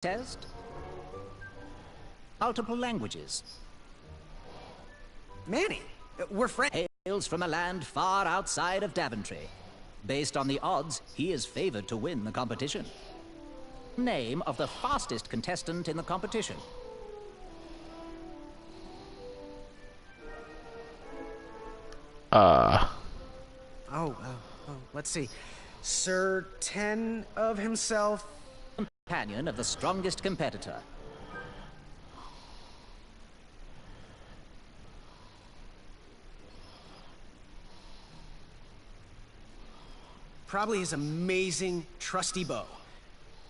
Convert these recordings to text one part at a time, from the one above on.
Test? Multiple languages. Manny, we're friends. Hails from a land far outside of Daventry. Based on the odds, he is favored to win the competition. Name of the fastest contestant in the competition. Let's see. Sir 10 of himself. Companion of the strongest competitor. Probably his amazing, trusty bow.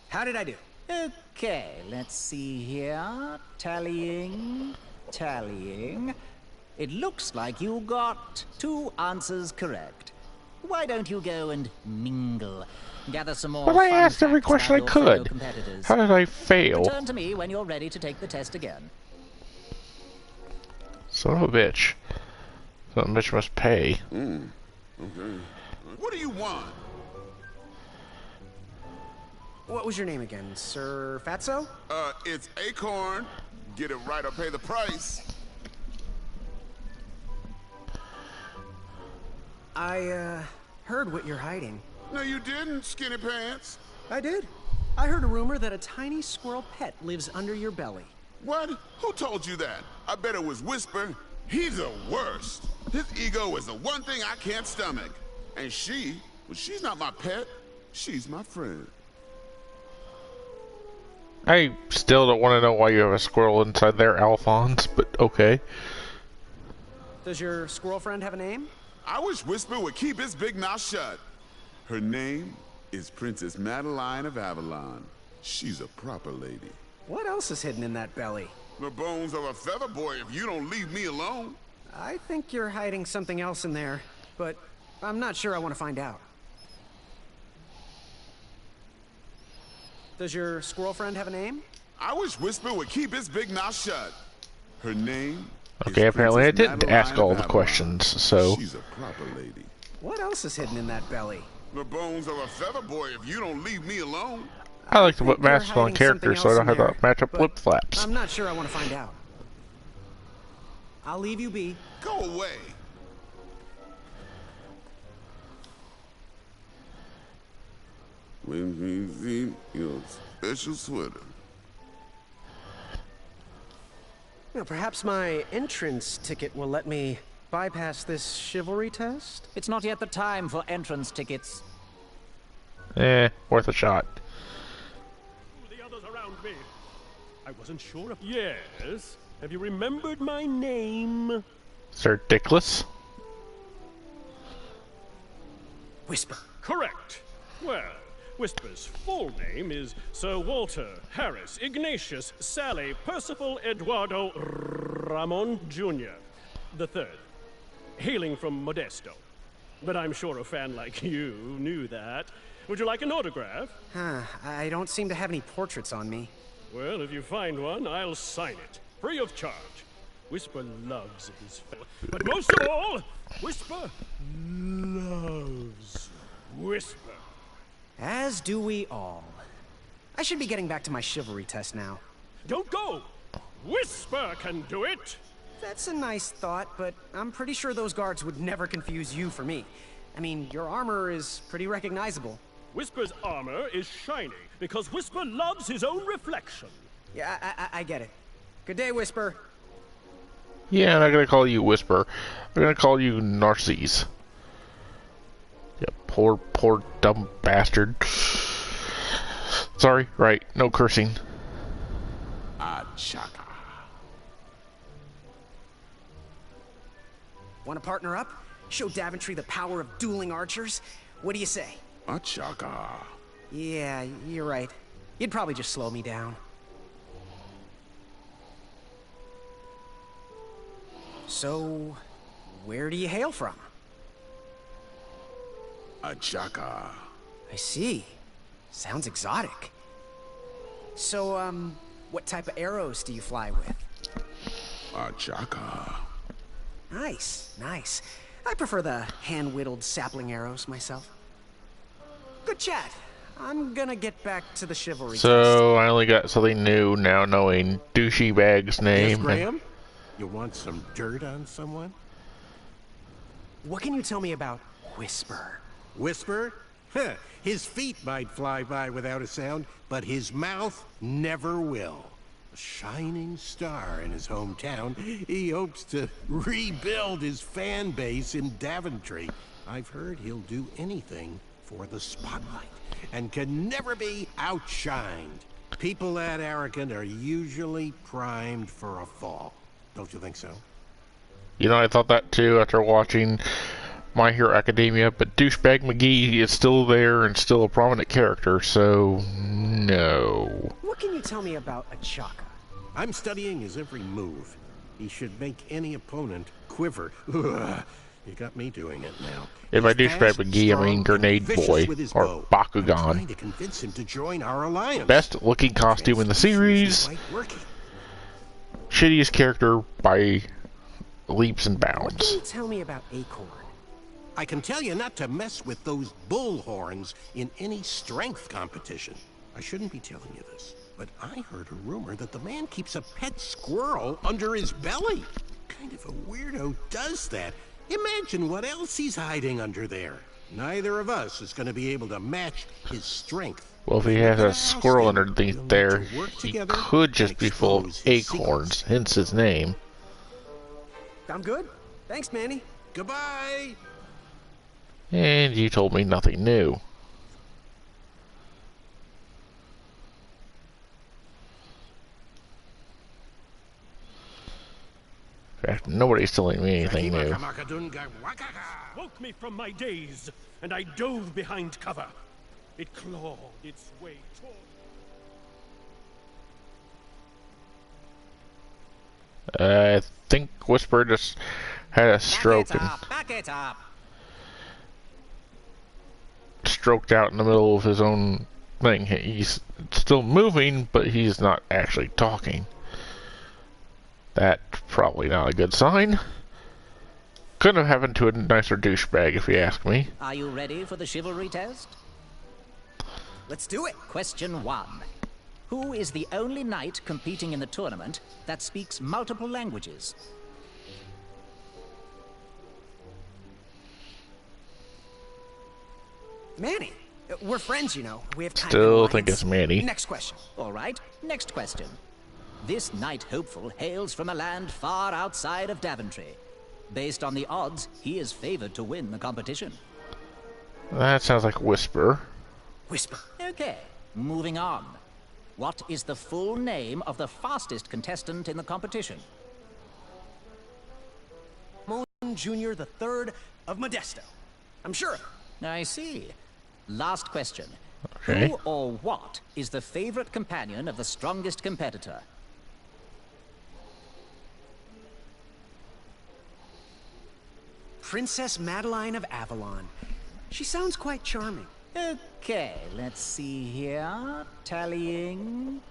How did I do? Okay, let's see here. Tallying. It looks like you got 2 answers correct. Why don't you go and mingle? Gather some more. But I asked every question I could. How did I fail? Return to me when you're ready to take the test again. Son of a bitch. Son of a bitch must pay. Okay. What do you want? What was your name again, Sir Fatso? It's Acorn. Get it right or pay the price. I, heard what you're hiding. No, you didn't, Skinny Pants. I did. I heard a rumor that a tiny squirrel pet lives under your belly. What? Who told you that? I bet it was Whisper. He's the worst. His ego is the one thing I can't stomach. And she's not my pet. She's my friend. I still don't want to know why you have a squirrel inside there, Alphonse, but okay. Does your squirrel friend have a name? I wish Whisper would keep his big mouth shut. Her name is Princess Madeline of Avalon. She's a proper lady. What else is hidden in that belly? The bones of a feather boy if you don't leave me alone. I think you're hiding something else in there, but I'm not sure I want to find out. Does your squirrel friend have a name? I wish Whisper would keep his big mouth shut. Her name Okay, apparently I didn't ask all the questions, so... She's a proper lady. What else is hidden in that belly? The bones of a feather boy if you don't leave me alone. I like to put masks on characters so I don't have to match up lip flaps. I'm not sure I want to find out. I'll leave you be. Go away. When we see your special sweater. Now, perhaps my entrance ticket will let me bypass this chivalry test? It's not yet the time for entrance tickets. Worth a shot. The others around me. I wasn't sure if... Yes? Have you remembered my name? Sir Dickless? Whisper. Correct. Well, Whisper's full name is Sir Walter Harris Ignatius Sally Percival Eduardo Ramon Jr. the Third, hailing from Modesto. But I'm sure a fan like you knew that. Would you like an autograph? I don't seem to have any portraits on me. Well, if you find one, I'll sign it, free of charge. Whisper loves his family. But most of all, Whisper loves Whisper. As do we all. I should be getting back to my chivalry test now. Don't go! Whisper can do it! That's a nice thought, but I'm pretty sure those guards would never confuse you for me. I mean, your armor is pretty recognizable. Whisper's armor is shiny because Whisper loves his own reflection. Yeah, I get it. Good day, Whisper. Yeah, I'm not gonna call you Whisper. I'm gonna call you Narcisse. Yeah, poor dumb bastard. Sorry, right, no cursing. Chaka. Want to partner up? Show Daventry the power of dueling archers? What do you say? Chaka. Yeah, you're right. You'd probably just slow me down. So, where do you hail from? Chaka. I see. Sounds exotic. So, what type of arrows do you fly with? Chaka. Nice, nice. I prefer the hand-whittled sapling arrows myself. Good chat. I'm gonna get back to the chivalry test. So I only got something new now, knowing Douchey Bag's name. Yes, Graham? You want some dirt on someone? What can you tell me about Whisper? Whisper? Huh. His feet might fly by without a sound, but his mouth never will. A shining star in his hometown, he hopes to rebuild his fan base in Daventry. I've heard he'll do anything for the spotlight and can never be outshined. People that arrogant are usually primed for a fall. Don't you think so? You know, I thought that too after watching My Hero Academia, but Douchebag McGee is still there and still a prominent character, so no. What can you tell me about Achaka? I'm studying his every move. He should make any opponent quiver. Ugh, you got me doing it now. If I He's Douchebag fast, McGee, I mean strong, Grenade and vicious Boy, with his or bow. I'm Bakugan. trying to convince him to join our alliance. Best looking costume in the series, Quite working. shittiest character by leaps and What can bounds. you tell me about Acorn? I can tell you not to mess with those bullhorns in any strength competition. I shouldn't be telling you this, but I heard a rumor that the man keeps a pet squirrel under his belly. Kind of a weirdo does that. Imagine what else he's hiding under there. Neither of us is going to be able to match his strength. Well, if he has a squirrel underneath We'll need there, to work he together could just and be full of expose his acorns, secrets. hence his name. I'm good. Thanks, Manny. Goodbye! And you told me nothing new. In fact, nobody's telling me anything new. Woke me from my daze, and I dove behind cover. It clawed its way toward... I think Whisper just had a stroke and Back it up. stroked out in the middle of his own thing. He's still moving, but he's not actually talking. That's probably not a good sign. Couldn't have happened to a nicer douchebag, if you ask me. Are you ready for the chivalry test? Let's do it. Question 1. Who is the only knight competing in the tournament that speaks multiple languages? Manny. We're friends, you know. We have kind Still of think it's Manny. Next question. All right, next question. This knight hopeful hails from a land far outside of Daventry. Based on the odds, he is favored to win the competition. That sounds like Whisper. Whisper. Okay, moving on. What is the full name of the fastest contestant in the competition? Ramon Jr., the third of Modesto. I'm sure of it. I see. Last question. Okay. Who or what is the favorite companion of the strongest competitor? Princess Madeline of Avalon. She sounds quite charming. Okay, let's see here. Tallying.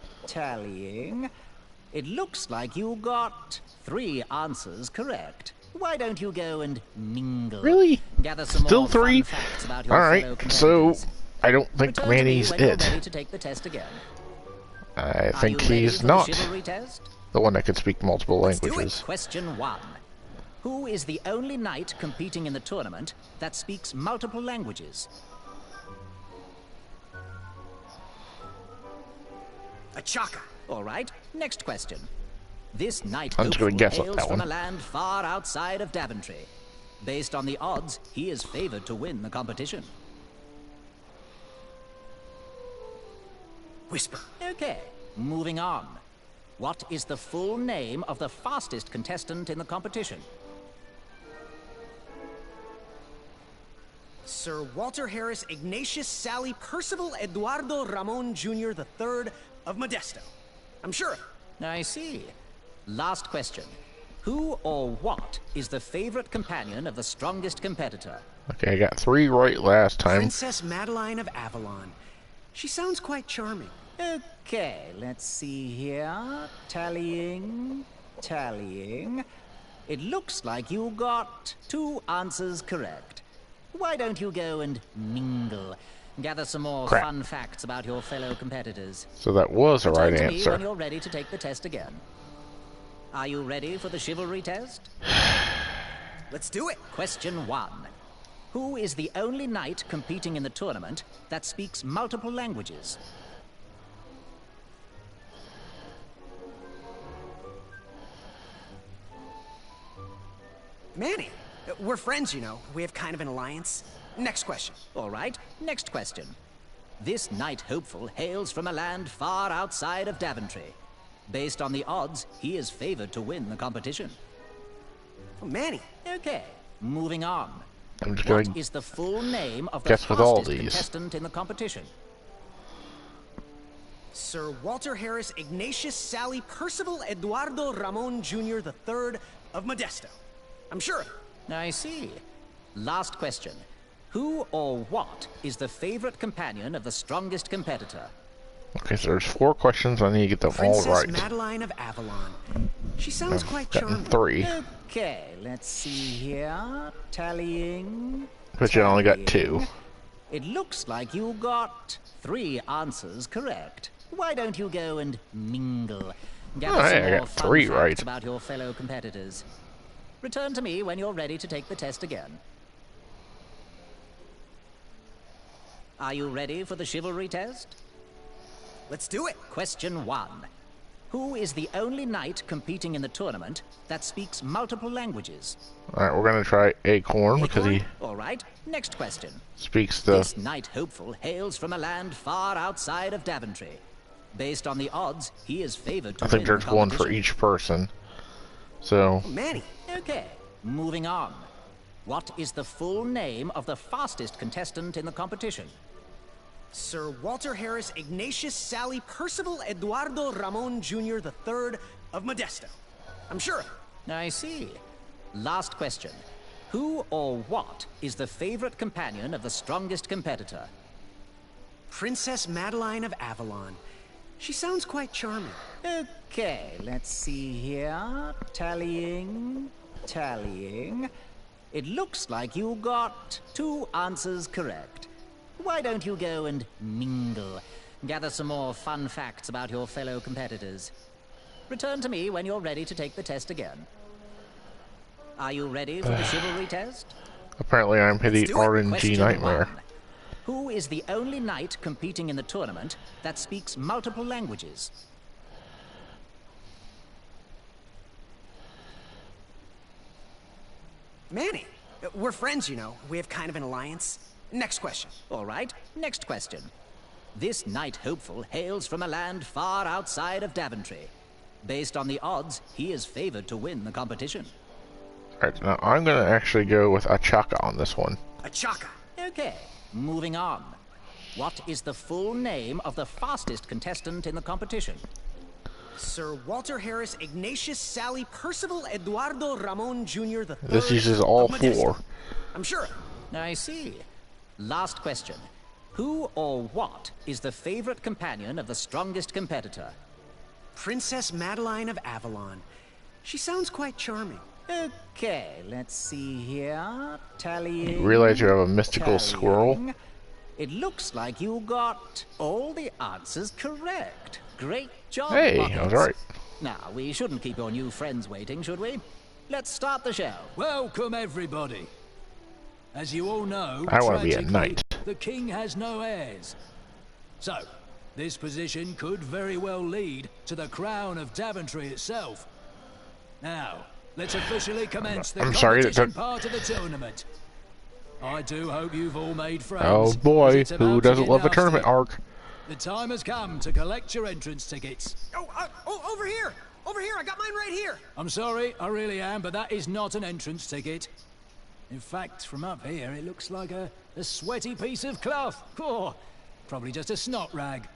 It looks like you got 3 answers correct. Why don't you go and mingle? Really? Gather some Still more 3? fun facts about your fellow Alright, so competitors. I don't think Return to me Manny's when you're it. ready to take the test again. I Are think you ready he's for the not chivalry test? the one that can speak multiple Let's do it. languages. Question 1. Who is the only knight competing in the tournament that speaks multiple languages? Achaka. All right, next question. This knight I'm just gonna hopeful guess on hails that from one. a land far outside of Daventry. Based on the odds, he is favored to win the competition. Whisper. Okay, moving on. What is the full name of the fastest contestant in the competition? Sir Walter Harris Ignatius Sally Percival Eduardo Ramon Jr., the third of Modesto. I'm sure of it. I see. Last question. Who or what is the favorite companion of the strongest competitor? Okay, I got 3 right last time. Princess Madeline of Avalon. She sounds quite charming. Okay, let's see here. Tallying. It looks like you got 2 answers correct. Why don't you go and mingle? Gather some more Crap. fun facts about your fellow competitors. So that was the right Return to me when answer. you're ready to take the test again. Are you ready for the chivalry test? Let's do it. Question 1. Who is the only knight competing in the tournament that speaks multiple languages? Manny, we're friends, you know. We have kind of an alliance. Next question. All right, next question. This knight hopeful hails from a land far outside of Daventry. Based on the odds, he is favored to win the competition. Oh, Manny. Okay, moving on. I'm just What gonna is the full name of the guess with all fastest these. contestant in the competition? Sir Walter Harris Ignatius Sally Percival Eduardo Ramon Jr. III of Modesto. I'm sure of it. I see. Last question. Who or what is the favorite companion of the strongest competitor? Okay, so there's 4 questions. I need to get them Princess all right. Madeline of Avalon. She sounds quite Gotten charming. 3, Okay, let's see here. Tallying. but you only got 2. It looks like you got 3 answers correct. Why don't you go and mingle? Gather Oh, hey, some I more got fun 3 facts right. about your fellow competitors. Return to me when you're ready to take the test again. Are you ready for the chivalry test? Let's do it. Question 1. Who is the only knight competing in the tournament that speaks multiple languages? Alright, we're gonna try Acorn because he All right, next question. speaks the... This knight hopeful hails from a land far outside of Daventry. Based on the odds, he is favored to I think win the there's one for competition. each person. So, Manny. Okay, moving on. What is the full name of the fastest contestant in the competition? Sir Walter Harris Ignatius Sally Percival Eduardo Ramon Jr. III of Modesto. I'm sure of it. I see. Last question. Who or what is the favorite companion of the strongest competitor? Princess Madeline of Avalon. She sounds quite charming. Okay, let's see here. Tallying. It looks like you got 2 answers correct. Why don't you go and mingle? Gather some more fun facts about your fellow competitors. Return to me when you're ready to take the test again. Are you ready for the chivalry test? apparently I'm hitting do it. RNG Question Nightmare. 1. Who is the only knight competing in the tournament that speaks multiple languages? Manny, we're friends, you know. We have kind of an alliance. Next question. All right, next question. This knight hopeful hails from a land far outside of Daventry. Based on the odds, he is favored to win the competition. Alright, now I'm gonna actually go with Achaka on this one. Achaka. Okay, moving on. What is the full name of the fastest contestant in the competition? Sir Walter Harris Ignatius Sally Percival Eduardo Ramon Jr. III. This uses all of Modesto. 4. I'm sure of it. I see. Last question. Who or what is the favorite companion of the strongest competitor? Princess Madeline of Avalon. She sounds quite charming. Okay, let's see here. Tallying. Realize you have a mystical squirrel? tallying. It looks like you got all the answers correct. Great job, Hey, Buckets. I was right. Now, we shouldn't keep your new friends waiting, should we? Let's start the show. Welcome, everybody. As you all know, I wanna be a tragically, knight. the king has no heirs. So, this position could very well lead to the crown of Daventry itself. Now, let's officially commence the I'm sorry, competition that- part of the tournament. I do hope you've all made friends. Oh as boy, it's about who to doesn't get love a nasty. tournament arc? The time has come to collect your entrance tickets. Oh, over here! Over here! I got mine right here! I'm sorry, I really am, but that is not an entrance ticket. In fact, from up here, it looks like a sweaty piece of cloth. Oh, probably just a snot rag.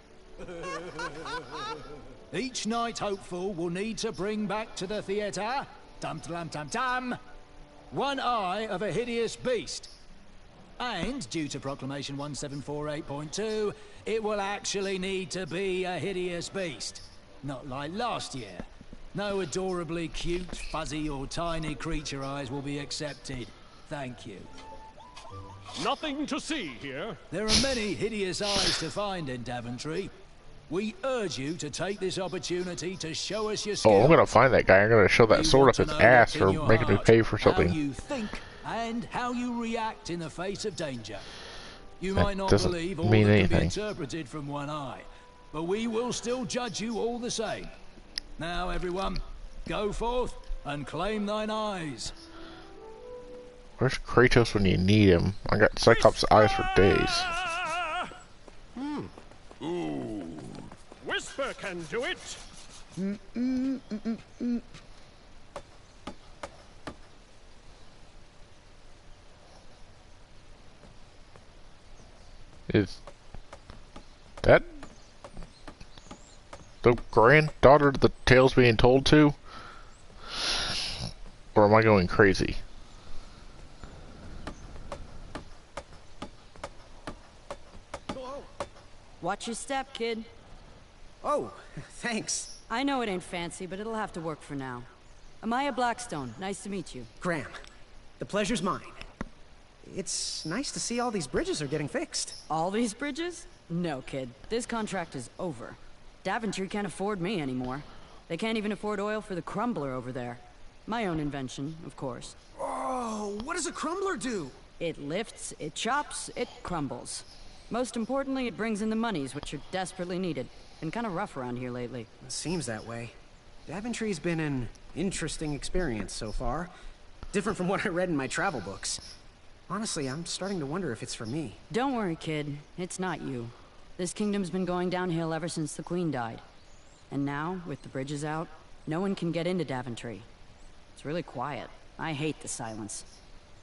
Each knight hopeful will need to bring back to the theatre, dum-dum-dum-dum, one eye of a hideous beast. And, due to Proclamation 1748.2, it will actually need to be a hideous beast. Not like last year. No adorably cute, fuzzy or tiny creature eyes will be accepted. Thank you. Nothing to see here. There are many hideous eyes to find in Daventry. We urge you to take this opportunity to show us your skills. Oh, I'm gonna find that guy. I'm gonna shove that We sword want up to his know ass what's for in your making me heart, pay for how something. you think and how you react in the face of danger. You That might not doesn't believe all mean that can be anything. interpreted from one eye, but we will still judge you all the same. Now, everyone, go forth and claim thine eyes. Where's Kratos when you need him? I got Cyclops' eyes for days. Ooh. Whisper can do it. Is that the granddaughter the tale's being told to? Or am I going crazy? Watch your step, kid. Oh, thanks. I know it ain't fancy, but it'll have to work for now. Amaya Blackstone, nice to meet you. Graham, the pleasure's mine. It's nice to see all these bridges are getting fixed. All these bridges? No, kid. This contract is over. Daventry can't afford me anymore. They can't even afford oil for the crumbler over there. My own invention, of course. Oh, what does a crumbler do? It lifts, it chops, it crumbles. Most importantly, it brings in the monies, which are desperately needed. Been kind of rough around here lately. It seems that way. Daventry's been an interesting experience so far. Different from what I read in my travel books. Honestly, I'm starting to wonder if it's for me. Don't worry, kid. It's not you. This kingdom's been going downhill ever since the Queen died. And now, with the bridges out, no one can get into Daventry. It's really quiet. I hate the silence.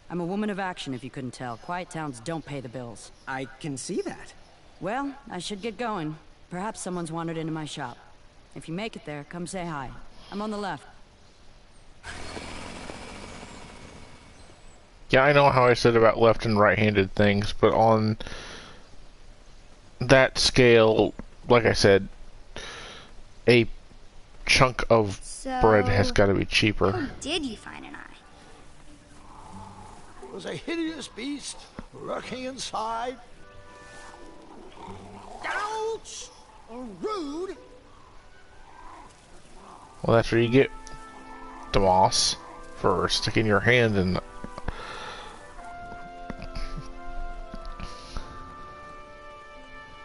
I'm a woman of action, if you couldn't tell. Quiet towns don't pay the bills. I can see that. Well, I should get going. Perhaps someone's wandered into my shop. If you make it there, come say hi. I'm on the left. Yeah, I know how I said about left and right-handed things, but on that scale, like I said, a chunk of bread has got to be cheaper. How did you find an eye? It was a hideous beast lurking inside. Ouch! Rude! Well, that's where you get the moss for sticking your hand in.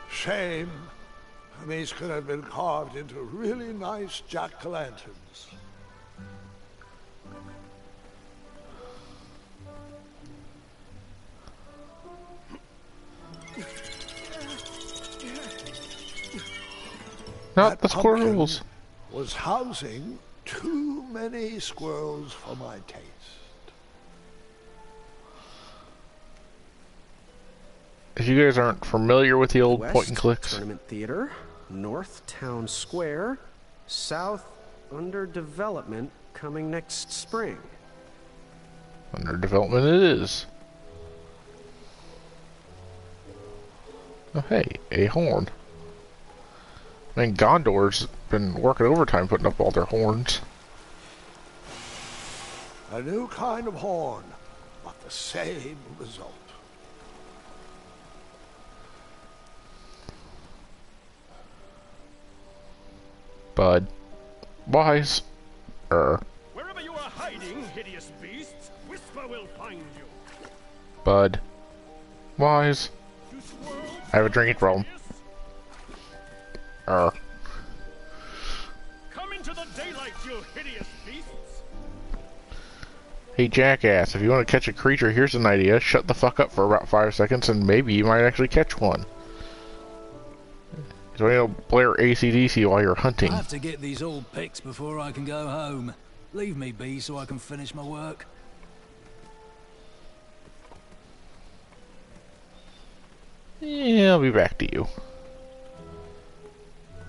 Shame. These could have been carved into really nice jack-o'-lanterns. Not the That pumpkin squirrels. was housing too many squirrels for my taste. If you guys aren't familiar with the old West point and clicks, Tournament Theater, North Town Square, South under development coming next spring. under development it is. Oh hey, a horn. Man, Gondor's been working overtime putting up all their horns. A new kind of horn, but the same result. Bud. Wise. Wherever you are hiding, hideous beasts, Whisper will find you. Bud. Wise. You squirrels, I have a drinking problem. hideous. Come into the daylight, you hideous beasts. Hey jackass, if you want to catch a creature, here's an idea. Shut the fuck up for about 5 seconds and maybe you might actually catch one. So you know, blare AC/DC while you're hunting. I have to get these all picked before I can go home. Leave me be so I can finish my work. Yeah, I'll be back to you.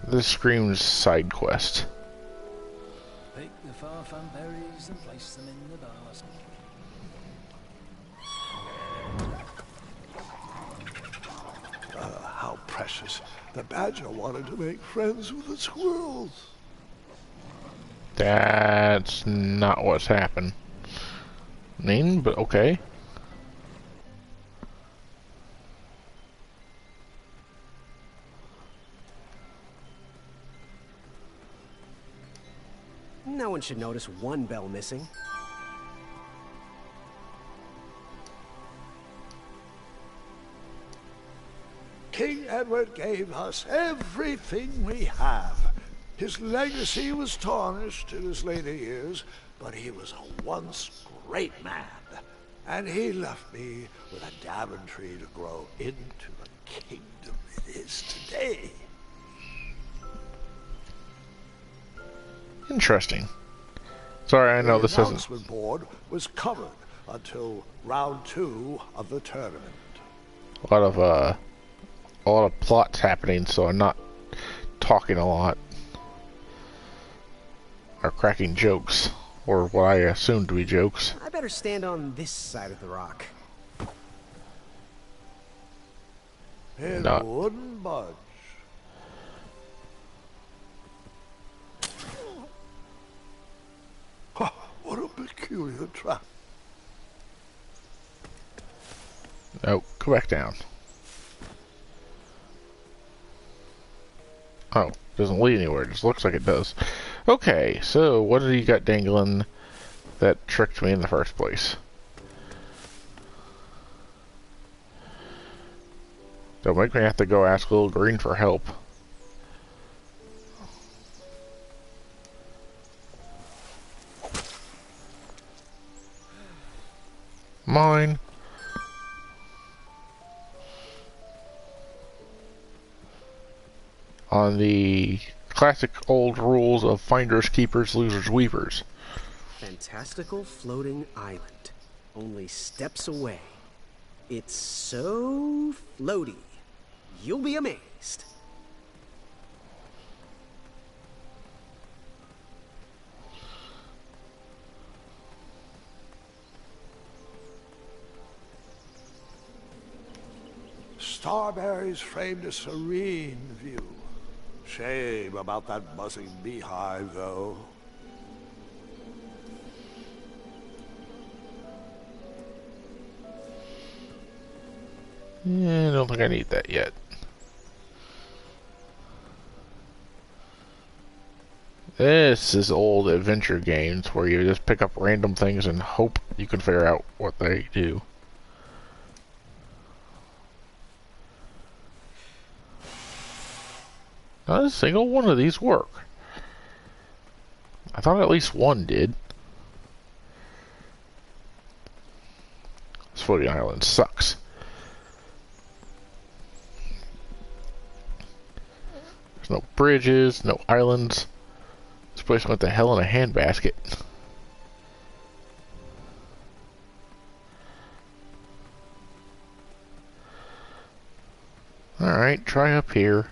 This screams side quest. Pick the far-flung berries and place them in the basket. How precious. The badger wanted to make friends with the squirrels. That's not what's happened. But okay. No one should notice one bell missing. King Edward gave us everything we have. His legacy was tarnished in his later years, but he was a once great man. And he left me with a Daventry to grow into the kingdom it is today. Interesting. Sorry, I know this The isn't. announcement board was covered until round 2 of the tournament. A lot of plots happening, so I'm not talking a lot or cracking jokes, or what I assume to be jokes. I better stand on this side of the rock. It Not- wouldn't budge. Huh, what a peculiar trap. No, go back down. Oh, doesn't lead anywhere. It just looks like it does. Okay, so what did he got dangling that tricked me in the first place? Don't make me have to go ask Little Green for help. Mine. On the classic old rules of finders, keepers, losers, weepers. Fantastical floating island. Only steps away. It's so floaty. You'll be amazed. Starberries framed a serene view. Shame about that buzzing beehive, though. I don't think I need that yet. This is old adventure games where you just pick up random things and hope you can figure out what they do. Not a single one of these work. I thought at least one did. This floating island sucks. There's no bridges, no islands. This place went to hell in a handbasket. Alright, try up here.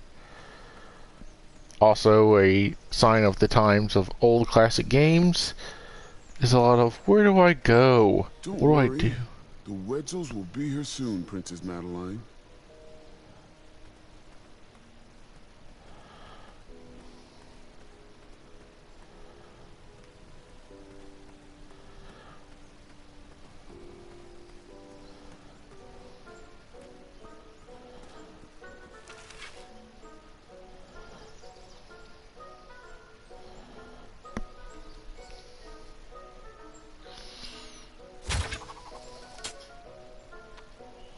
Also, a sign of the times of old classic games is a lot of, where do I go? Don't What worry. do I do? The Wedsels will be here soon, Princess Madeline.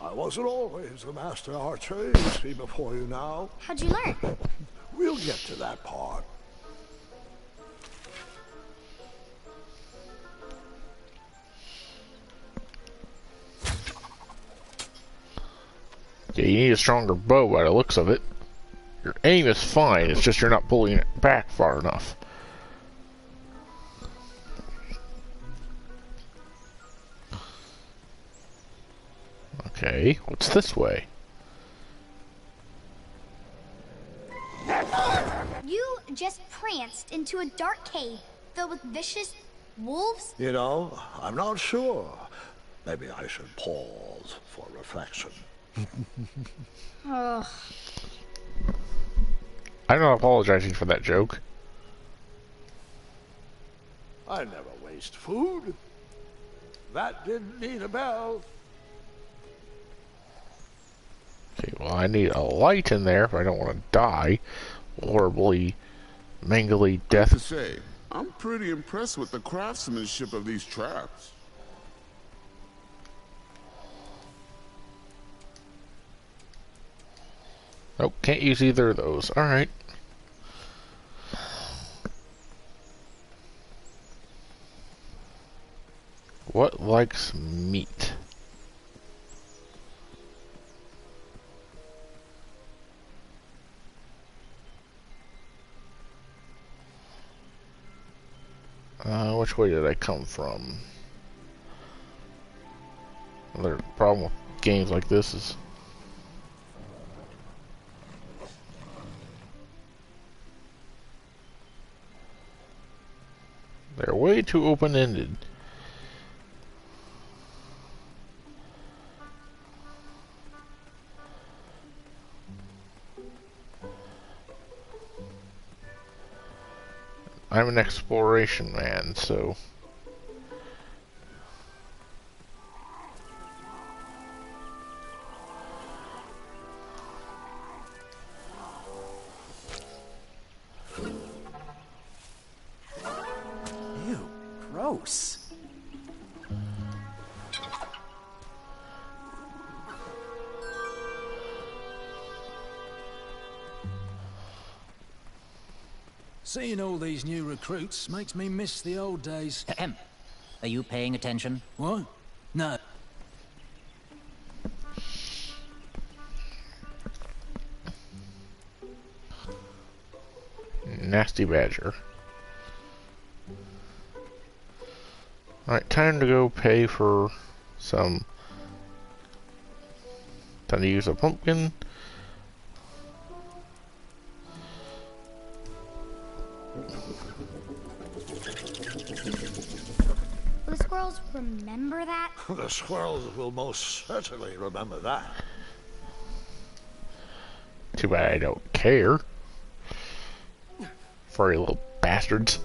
I wasn't always the master archer you see before you now. How'd you learn? We'll get to that part. Yeah, you need a stronger bow by the looks of it. Your aim is fine, it's just you're not pulling it back far enough. Okay, what's this way? You just pranced into a dark cave filled with vicious wolves? You know, I'm not sure. Maybe I should pause for reflection. Ugh. I'm not apologizing for that joke. I never waste food. That didn't need a bell. Okay, well I need a light in there if I don't want to die horribly, mangly To death. say, I'm pretty impressed with the craftsmanship of these traps. Nope, can't use either of those. Alright. What likes meat? Which way did I come from? Another problem with games like this is they're way too open-ended. I'm an exploration man, so Ew, gross. Seeing all these new recruits makes me miss the old days. Ahem. Are you paying attention? What? No. nasty badger. Alright, time to go pay for some. Time to use a pumpkin. Will the squirrels remember that? The squirrels will most certainly remember that. Too bad I don't care. Furry little bastards.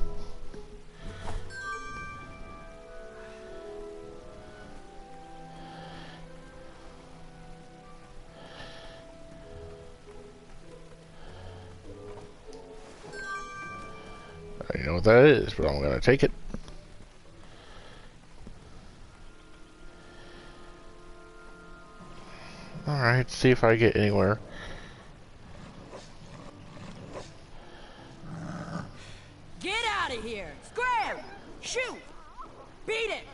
I don't know what that is, but I'm gonna take it. Alright, see if I get anywhere. Get out of here! Scram! Shoot! Beat it!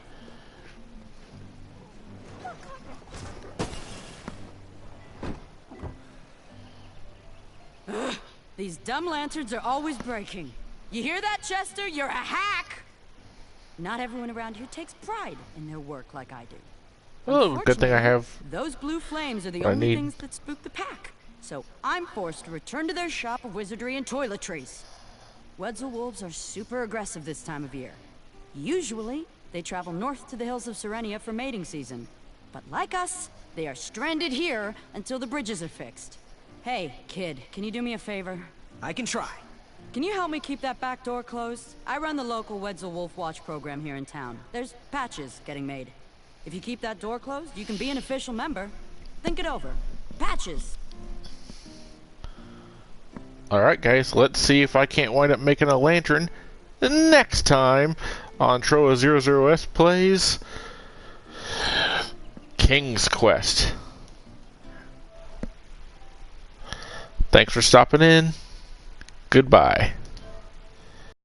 Ugh, these dumb lanterns are always breaking. You hear that, Chester? You're a hack! Not everyone around here takes pride in their work like I do. Oh, good thing I have. Those blue flames are the I only need. things that spook the pack. So I'm forced to return to their shop of wizardry and toiletries. Wetzel wolves are super aggressive this time of year. Usually, they travel north to the hills of Serenia for mating season. But like us, they are stranded here until the bridges are fixed. Hey, kid, can you do me a favor? I can try. Can you help me keep that back door closed? I run the local Wetzel Wolf Watch program here in town. There's patches getting made. If you keep that door closed, you can be an official member. Think it over. Patches. Alright guys, let's see if I can't wind up making a lantern the next time on Trowa00S plays King's Quest. Thanks for stopping in. Goodbye.